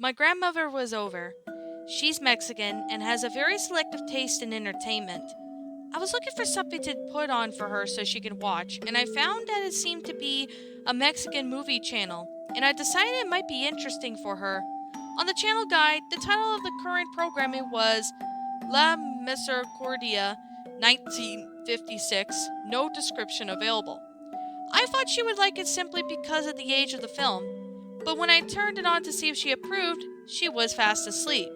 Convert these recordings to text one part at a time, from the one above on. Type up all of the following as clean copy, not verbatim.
My grandmother was over. She's Mexican and has a very selective taste in entertainment. I was looking for something to put on for her so she could watch, and I found that it seemed to be a Mexican movie channel, and I decided it might be interesting for her. On the channel guide, the title of the current programming was La Misericordia 1956, no description available. I thought she would like it simply because of the age of the film, but when I turned it on to see if she approved, she was fast asleep.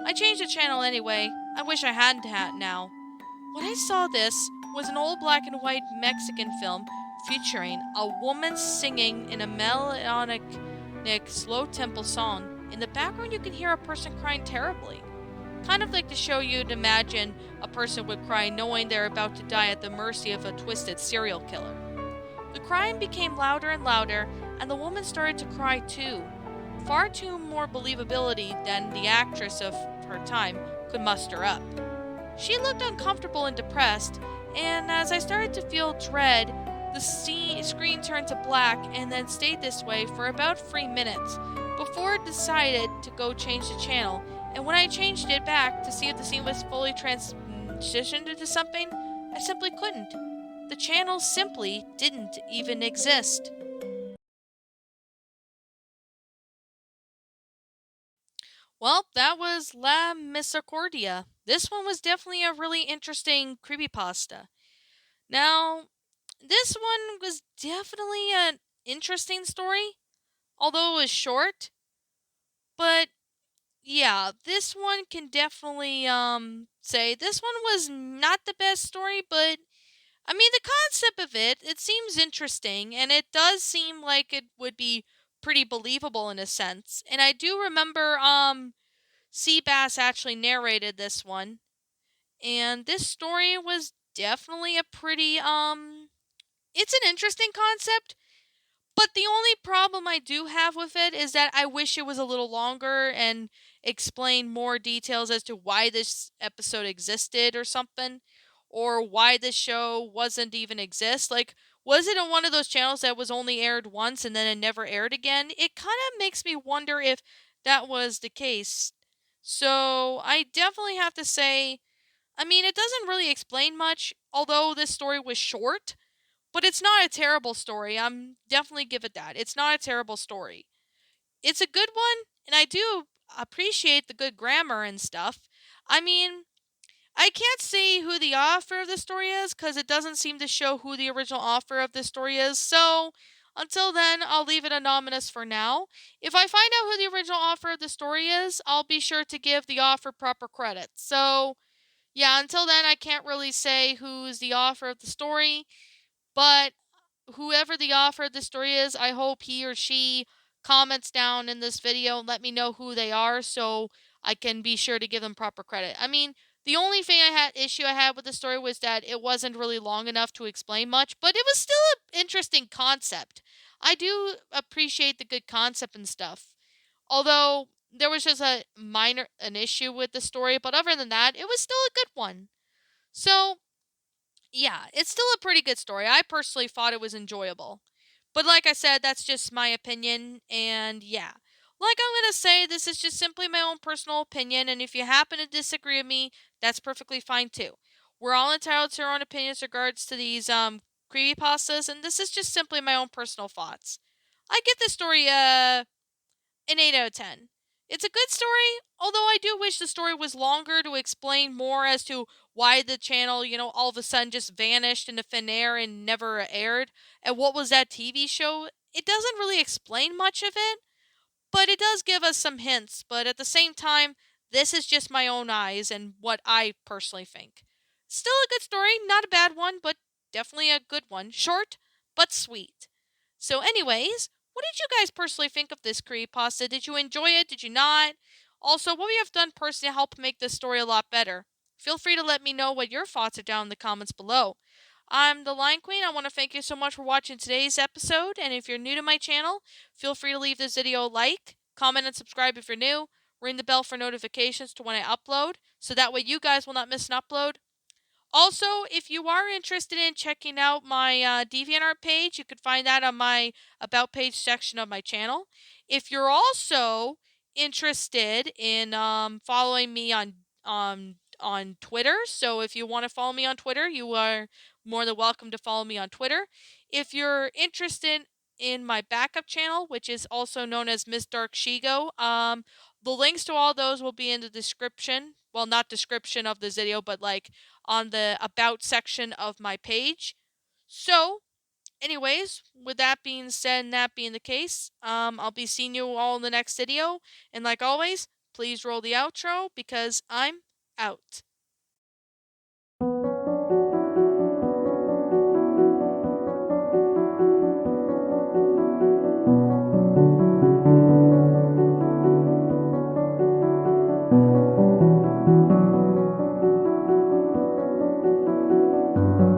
I changed the channel anyway. I wish I hadn't had now. When I saw this was an old black and white Mexican film featuring a woman singing in a melodic, slow tempo song. In the background, you can hear a person crying terribly. Kind of like to show you to imagine a person would cry knowing they're about to die at the mercy of a twisted serial killer. The crying became louder and louder, and the woman started to cry too. Far too more believability than the actress of her time could muster up. She looked uncomfortable and depressed, and as I started to feel dread, the screen turned to black and then stayed this way for about 3 minutes before it decided to go change the channel. And when I changed it back to see if the scene was fully transitioned into something, I simply couldn't. The channel simply didn't even exist. Well, that was La Misericordia. This one was definitely a really interesting creepypasta. Now, this one was definitely an interesting story, although it was short. But yeah, this one can definitely say this one was not the best story, but I mean the concept of it seems interesting and it does seem like it would be pretty believable in a sense. And I do remember Seabass actually narrated this one. And this story was definitely a pretty it's an interesting concept, but the only problem I do have with it is that I wish it was a little longer and explained more details as to why this episode existed or something, or why this show wasn't even exist. Like, was it on one of those channels that was only aired once and then it never aired again? It kind of makes me wonder if that was the case. So, I definitely have to say, I mean, it doesn't really explain much, although this story was short. But it's not a terrible story. I'm definitely give it that. It's not a terrible story. It's a good one, and I do appreciate the good grammar and stuff. I mean, I can't say who the author of the story is because it doesn't seem to show who the original author of this story is. So, until then, I'll leave it anonymous for now. If I find out who the original author of the story is, I'll be sure to give the author proper credit. So, yeah, until then, I can't really say who's the author of the story. But whoever the author of the story is, I hope he or she comments down in this video and let me know who they are so I can be sure to give them proper credit. I mean, the only issue I had with the story was that it wasn't really long enough to explain much, but it was still an interesting concept. I do appreciate the good concept and stuff. Although there was just an issue with the story, but other than that, it was still a good one. So, yeah, it's still a pretty good story. I personally thought it was enjoyable. But like I said, that's just my opinion, and yeah. Like I'm going to say, this is just simply my own personal opinion, and if you happen to disagree with me, that's perfectly fine too. We're all entitled to our own opinions regards to these creepypastas, and this is just simply my own personal thoughts. I get this story an 8 out of 10. It's a good story, although I do wish the story was longer to explain more as to why the channel, all of a sudden just vanished into thin air and never aired. And what was that TV show? It doesn't really explain much of it, but it does give us some hints. But at the same time, this is just my own eyes and what I personally think. Still a good story, not a bad one, but definitely a good one. Short, but sweet. So, anyways, what did you guys personally think of this creepypasta? Did you enjoy it? Did you not? Also, what would you have done personally to help make this story a lot better? Feel free to let me know what your thoughts are down in the comments below. I'm the Line Queen. I want to thank you so much for watching today's episode. And if you're new to my channel, feel free to leave this video a like, comment, and subscribe if you're new. Ring the bell for notifications to when I upload, so that way you guys will not miss an upload. Also, if you are interested in checking out my DeviantArt page, you can find that on my About page section of my channel. If you're also interested in following me on Twitter. So if you want to follow me on Twitter, you are more than welcome to follow me on Twitter. If you're interested in my backup channel, which is also known as Miss Dark Shigo, the links to all those will be in the description. Well, not description of this video, but like on the about section of my page. So, anyways, with that being said and that being the case, I'll be seeing you all in the next video. And like always, please roll the outro because I'm out.